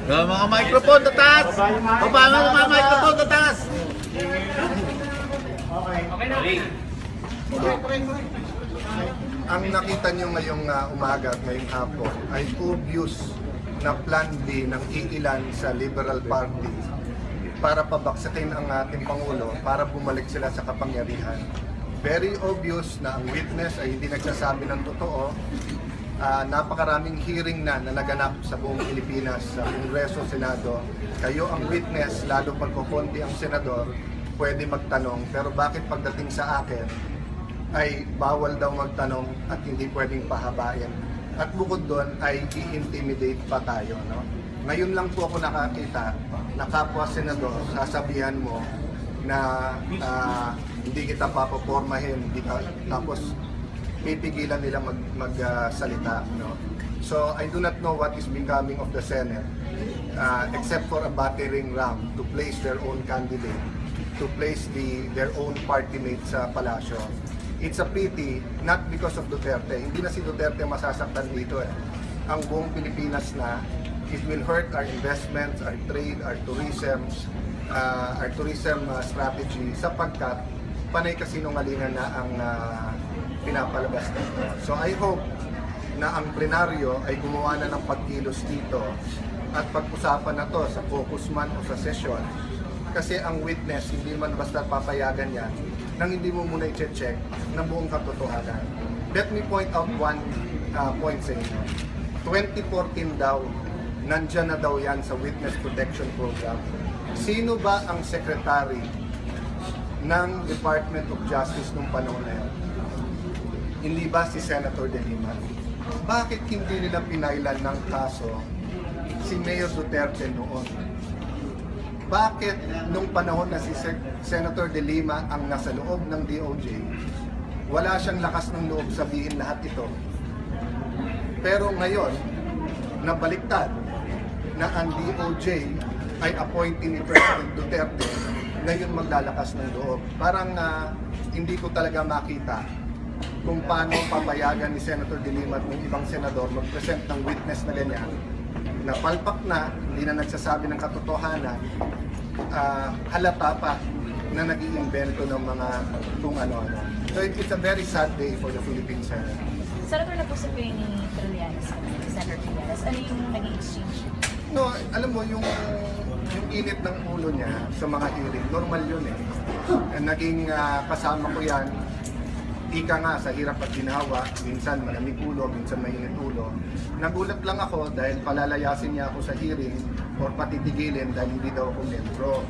Mga microphone na taas! Paano mga microphone na taas? Ang nakita nyo ngayong umaga at ngayong hapon ay obvious na plan B ng iilan sa Liberal Party para pabaksakin ang ating Pangulo para bumalik sila sa kapangyarihan. Very obvious na ang witness ay hindi nagsasabi ng totoo. Napakaraming hearing na naganap sa buong Pilipinas, sa Kongreso, Senado. Kayo ang witness, lalo pag kukunti ang senador, pwede magtanong. Pero bakit pagdating sa akin, ay bawal daw magtanong at hindi pwedeng pahabain. At bukod doon ay i-intimidate pa tayo. No? Ngayon lang po ako nakakita na kapwa senador, sasabihan mo na hindi kita papapormahin, tapos pipigilan nila magsalita. No? So I do not know what is becoming of the Senate except for a battering ram to place their own candidate, to place their own party mate sa palasyo. It's a pity, not because of Duterte. Hindi na si Duterte masasaktan dito eh. Ang buong Pilipinas na, it will hurt our investments, our trade, our tourism strategy sapagkat panay kasinungalingan na ang pinapalabas nito. So I hope na ang plenaryo ay gumawa na ng pagkilos dito at pag-usapan na to sa caucus man o sa session. Kasi ang witness, hindi man basta papayagan yan nang hindi mo muna i-check ng buong katotohanan. Let me point out one point sa inyo. 2014 daw, nandyan na daw yan sa Witness Protection Program. Sino ba ang secretary ng Department of Justice nung panahon na yun? Hindi ba si Senator De Lima? Bakit hindi nila pinailan ng kaso si Mayor Duterte noon? Bakit nung panahon na si Senator De Lima ang nasa loob ng DOJ, wala siyang lakas ng loob sabihin lahat ito? Pero ngayon, nabaliktad na ang DOJ ay appointee ni President Duterte, ngayon maglalakas ng loob. Parang hindi ko talaga makita kung paano papayagan ni Senator De Lima at ng ibang senador mag-present ng witness na ganyan, na palpak na, hindi na nagsasabi ng katotohanan, halata pa na nag-iimbento ng mga kung ano-ano. So it's a very sad day for the Philippine Senate. Senator, nag-usap kayo ni Trillanes, Senator Trillanes. Ano yung naging exchange? No, alam mo, yung init ng ulo niya sa mga hearing, normal yun eh. Naging kasama ko yan, ika nga sa hirap at ginawa, minsan malamig ulo, minsan mainit ulo. Nagulat lang ako dahil palalayasin niya ako sa hearing or patitigilin dahil hindi daw ako membro.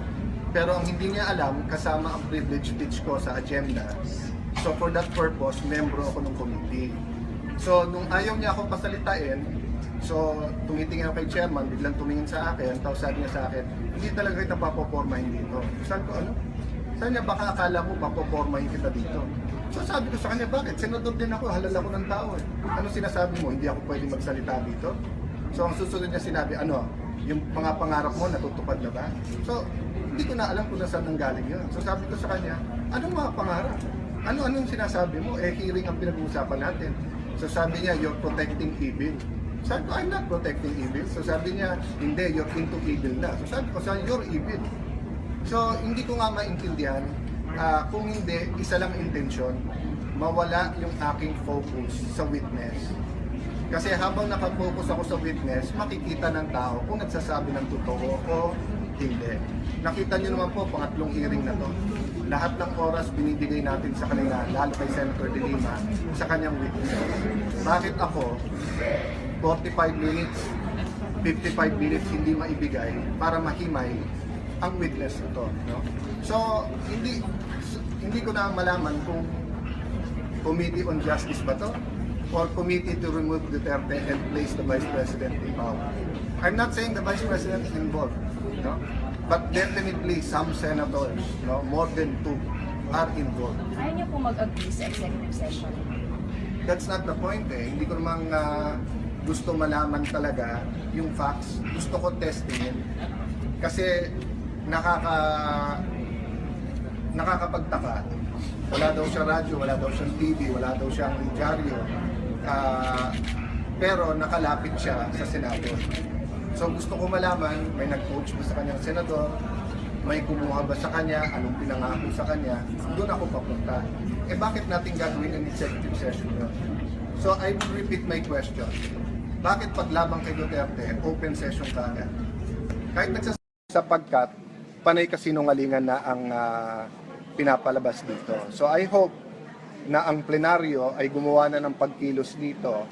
Pero ang hindi niya alam, kasama ang privilege speech ko sa agenda. So for that purpose, membro ako ng committee. So nung ayaw niya ako pasalitain, so tumitingin ako kay chairman, biglang tumingin sa akin, tapos sabi niya sa akin, hindi talaga kita papopormahin dito. Sabi ko, ano? Sabi niya, baka akala mo papopormahin kita dito. So sabi ko sa kanya, bakit? Senador din ako, halal ako ng tao eh. Ano sinasabi mo? Hindi ako pwede magsalita dito? So ang susunod niya sinabi, ano? Yung mga pangarap mo, natutupad na ba? So hindi ko na alam kung saan nanggaling yun. So sabi ko sa kanya, anong mga pangarap? Ano-anong sinasabi mo? Eh, hearing ang pinag-uusapan natin. So sabi niya, you're protecting evil. Sabi ko, I'm not protecting evil. So sabi niya, hindi, you're into evil na. So sabi ko, you're evil. So hindi ko nga maintindihan. Kung hindi, isa lang intensyon, mawala yung aking focus sa witness. Kasi habang nakafocus ako sa witness, makikita ng tao kung nagsasabi ng totoo o hindi. Nakita niyo naman po, pangatlong hearing na to. Lahat ng oras binibigay natin sa kanila, lalo kay Senator De Lima, sa kanyang witness. Bakit ako, 45 minutes, 55 minutes hindi maibigay para mahimay ang witness ito, no? So hindi ko na malaman kung Committee on Justice ba to or Committee to remove Duterte and place the Vice President in power. I'm not saying the Vice President is involved, no? But definitely some senators, no, more than 2 are involved. Ayaw niyo po mag-agree sa executive session? That's not the point eh. Hindi ko namang gusto malaman talaga yung facts. Gusto ko testingin. Kasi nakakapagtaka. Wala daw siyang radyo, wala daw siyang TV, wala daw siyang dyaryo. pero nakalapit siya sa Senado. So gusto ko malaman, may nag-coach ba sa kanyang senador, may kumuha ba sa kanya, anong pinangako sa kanya, doon ako papunta. Eh bakit natin gagawin ang executive session yun? So I will repeat my question. Bakit paglabang kay Duterte, open session ka agad? Kahit sapagkat panay kasinungalingan na ang pinapalabas dito. So I hope na ang plenaryo ay gumawa na ng pagkilos dito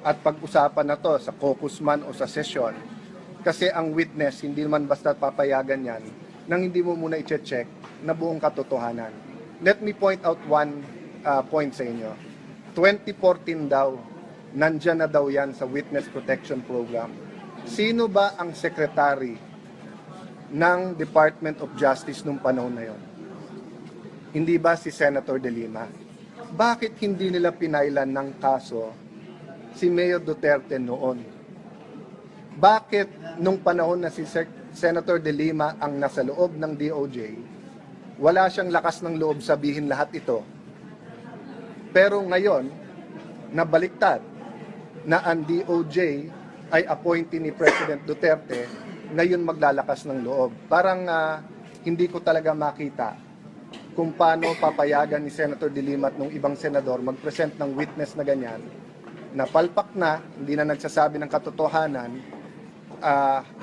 at pag-usapan na to sa caucus man o sa sesyon. Kasi ang witness, hindi naman basta papayagan yan nang hindi mo muna i-check na buong katotohanan. Let me point out one point sa inyo. 2014 daw, nandyan na daw yan sa Witness Protection Program. Sino ba ang secretary ng Department of Justice nung panahon na yon? Hindi ba si Senator De Lima? Bakit hindi nila pinailan ng kaso si Mayor Duterte noon? Bakit nung panahon na si Senator De Lima ang nasa loob ng DOJ, wala siyang lakas ng loob sabihin lahat ito? Pero ngayon, nabaliktad na ang DOJ ay appointee ni President Duterte, ngayon maglalakas ng loob. Parang hindi ko talaga makita kung paano papayagan ni Senator De Lima at ng ibang senador mag-present ng witness na ganyan, na palpak na, hindi na nagsasabi ng katotohanan,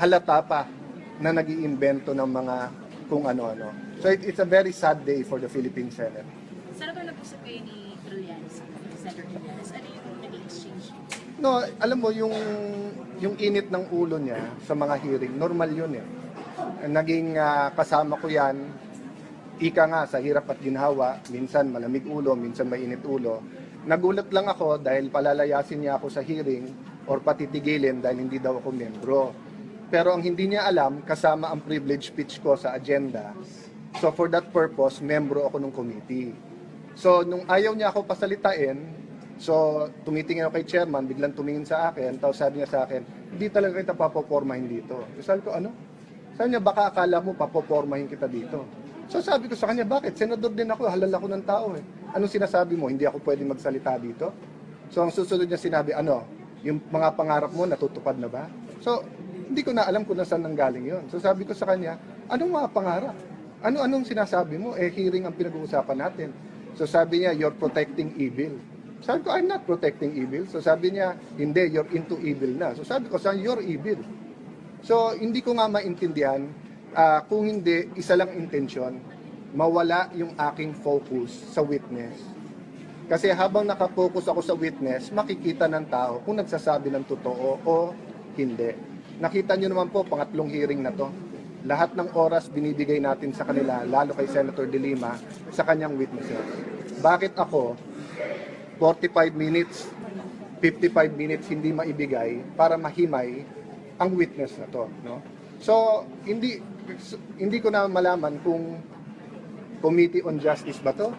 halata pa na nag-iimbento ng mga kung ano-ano. So it's a very sad day for the Philippine Senate. Senator, nag-usap kayo ni Trillanes, Senator Trillanes. Ano yung nag-exchange? No, alam mo, yung init ng ulo niya sa mga hearing, normal yun eh. Naging kasama ko yan, ika nga sa hirap at ginhawa, minsan malamig ulo, minsan mainit ulo. Nagulat lang ako dahil palalayasin niya ako sa hearing or patitigilin dahil hindi daw ako membro. Pero ang hindi niya alam, kasama ang privilege speech ko sa agenda. So for that purpose, membro ako ng committee. So nung ayaw niya ako pasalitain, so tumitingin ako kay chairman, biglang tumingin sa akin, tapos sabi niya sa akin, hindi talaga kita papopormahin dito. So sabi ko, ano? Sabi niya, baka akala mo papopormahin kita dito. So sabi ko sa kanya, bakit? Senador din ako, halal ako ng tao eh. Anong sinasabi mo? Hindi ako pwedeng magsalita dito? So ang susunod niya sinabi, ano? Yung mga pangarap mo, natutupad na ba? So, hindi ko na alam kung nasaan nanggaling yon. So sabi ko sa kanya, anong mga pangarap? Anong sinasabi mo? Eh, hearing ang pinag-uusapan natin. So sabi niya, you're protecting evil. Sabi ko, I'm not protecting evil. So sabi niya, hindi, you're into evil na. So sabi ko, you're evil. So hindi ko nga maintindihan, kung hindi, isa lang intensyon, mawala yung aking focus sa witness. Kasi habang nakafocus ako sa witness, makikita ng tao kung nagsasabi ng totoo o hindi. Nakita nyo naman po, pangatlong hearing na to. Lahat ng oras binibigay natin sa kanila, lalo kay Senator De Lima, sa kanyang witnesses. Bakit ako, 45 minutes, 55 minutes hindi maibigay para mahimay ang witness na to, no? So, hindi ko na malaman kung Committee on Justice ba to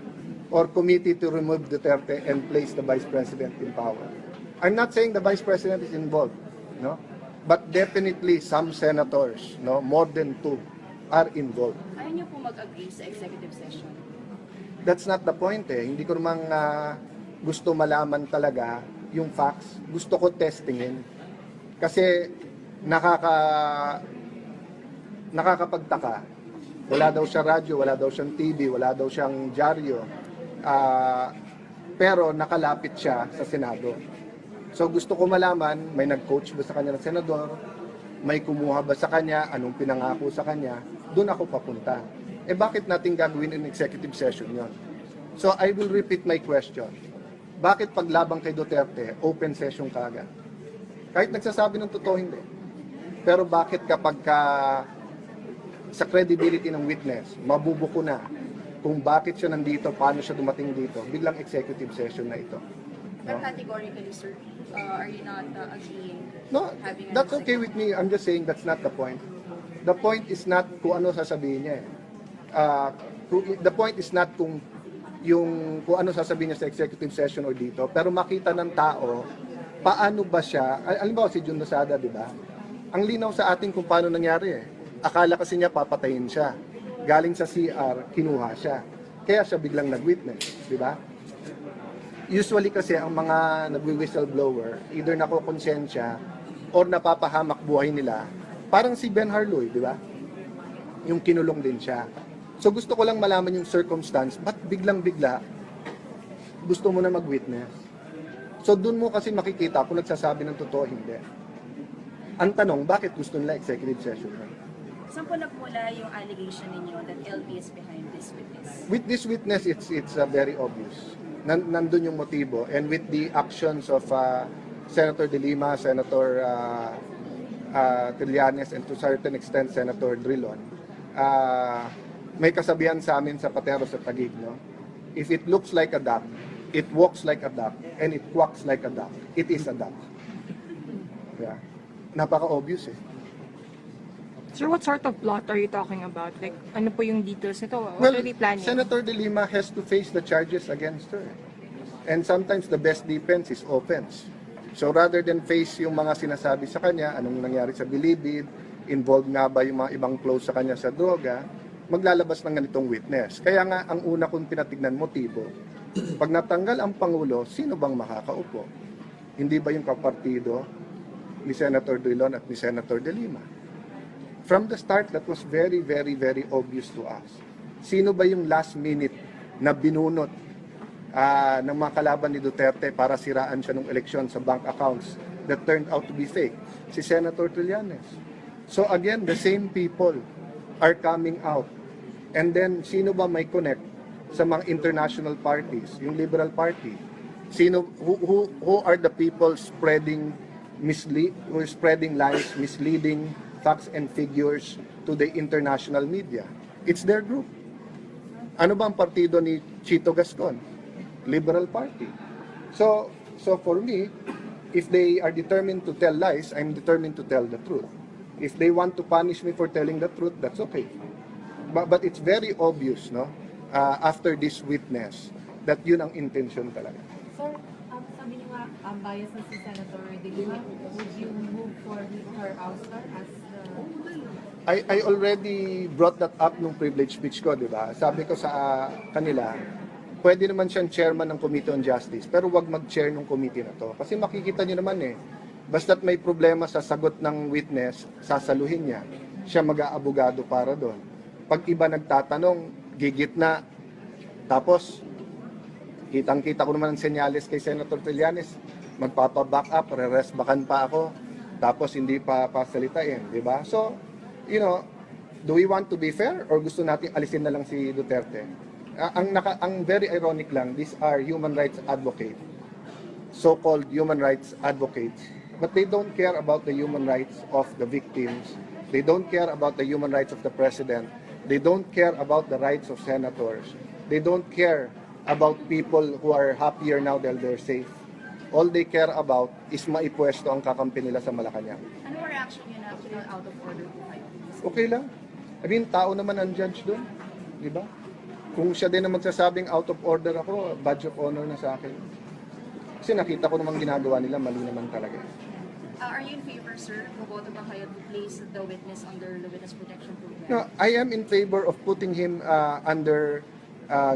or Committee to remove Duterte and place the Vice President in power. I'm not saying the Vice President is involved, no? But definitely some senators, no, more than 2 are involved. Ayaw niyo po mag-agree sa executive session? That's not the point eh. Hindi ko namang gusto malaman talaga yung facts. Gusto ko testingin. Kasi nakakapagtaka. Wala daw siya radyo, wala daw siyang TV, wala daw siyang dyaryo. Pero nakalapit siya sa Senado. So gusto ko malaman, may nag-coach ba sa kanya ng senador, may kumuha ba sa kanya, anong pinangako sa kanya, doon ako papunta. Eh bakit natin gagawin in executive session yon? So I will repeat my question. Bakit paglabang kay Duterte, open session kaagad? Kahit nagsasabi ng totoo, hindi. Pero bakit kapag sa credibility ng witness, mabubuko na kung bakit siya nandito, paano siya dumating dito, biglang executive session na ito. But categorically, sir, are you not agreeing? No, that's okay with me. I'm just saying that's not the point. The point is not kung ano sasabihin niya. The point is not kung ano sasabihin niya sa executive session or dito, pero makita ng tao paano ba siya. Alam ba si Jun Lozada, di ba? Ang linaw sa atin kung paano nangyari eh. Akala kasi niya papatayin siya. Galing sa CR, kinuha siya. Kaya siya biglang nag-witness, di ba? Usually kasi ang mga nagwi-whistleblower, either nakokonsensya or napapahamak buhay nila, parang si Ben Harloy, di ba? Yung kinulong din siya. So gusto ko lang malaman yung circumstance, ba't biglang-bigla gusto mo na mag-witness? So dun mo kasi makikita kung nagsasabi ng totoo, hindi. Ang tanong, bakit gusto nila executive session? Saan po nagmula yung allegation ninyo that LP is behind this witness? With this witness, it's very obvious. Nandun yung motibo. And with the actions of Senator De Lima, Senator Trillanes, and to a certain extent, Senator Drilon, may kasabihan sa amin sa Pateros at Taguig, no? If it looks like a duck, it walks like a duck, and it quacks like a duck, it is a duck. Yeah. Napaka-obvious eh. Sir, what sort of plot are you talking about? Like, ano po yung details nito? What are they planning? Senator De Lima has to face the charges against her. And sometimes the best defense is offense. So rather than face yung mga sinasabi sa kanya, anong nangyari sa Bilibid, involved nga ba yung mga ibang close sa kanya sa droga, maglalabas ng ganitong witness. Kaya nga, ang una kong tinatignan motibo, pag natanggal ang Pangulo, sino bang makakaupo? Hindi ba yung kapartido ni Senator Drilon at ni Senator De Lima? From the start, that was very, very, very obvious to us. Sino ba yung last minute na binunot ng mga kalaban ni Duterte para siraan siya ng eleksyon sa bank accounts that turned out to be fake? Si Senator Trillanes. So again, the same people are coming out. And then, sino ba may connect sa mga international parties? Yung Liberal Party. Sino, who are the people spreading who are spreading lies, misleading facts and figures to the international media? It's their group. Ano ba ang partido ni Chito Gascon? Liberal Party. So for me, if they are determined to tell lies, I'm determined to tell the truth. If they want to punish me for telling the truth, that's okay. But it's very obvious, no? After this witness, that yun ang intention talaga. Sir, sabi niyo nga, bias na si Senator De Lima, would you move for her ouster as I already brought that up nung privilege speech ko, di ba? Sabi ko sa kanila, pwede naman siyang chairman ng Committee on Justice, pero wag mag-chair ng committee na to. Kasi makikita niyo naman eh, basta't may problema sa sagot ng witness, sasaluhin niya. Siya mag-aabogado para doon. Pag iba nagtatanong, gigit na. Tapos, kitang-kita ko naman ang senyales kay Senator Trillanes, magpapa-back up, re-rest-backan pa ako, tapos hindi pa pasalitain, di ba? So, you know, do we want to be fair or gusto natin alisin na lang si Duterte? Ang very ironic lang, these are human rights advocates, so-called human rights advocates, but they don't care about the human rights of the victims. They don't care about the human rights of the president. They don't care about the rights of senators. They don't care about people who are happier now that they're safe. All they care about is maipwesto ang kakampi nila sa Malacanang. Ano reaction niyo na out of order po kayo? Okay lang. I mean, tao naman ang judge doon. Di ba? Kung siya din na magsasabing out of order ako, badge of honor na sa akin. Kasi nakita ko namang ginagawa nila, mali naman talaga. Are you in favor, sir? Boboto ba kayo to place the witness under the witness protection program? No, I am in favor of putting him under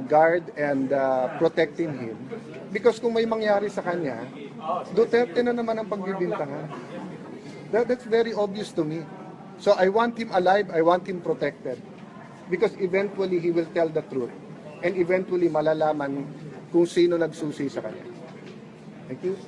guard and protecting him. Because kung may mangyari sa kanya, Duterte na naman ang pagbibintangan. That's very obvious to me. So I want him alive, I want him protected. Because eventually he will tell the truth. And eventually malalaman kung sino nagsusi sa kanya. Thank you.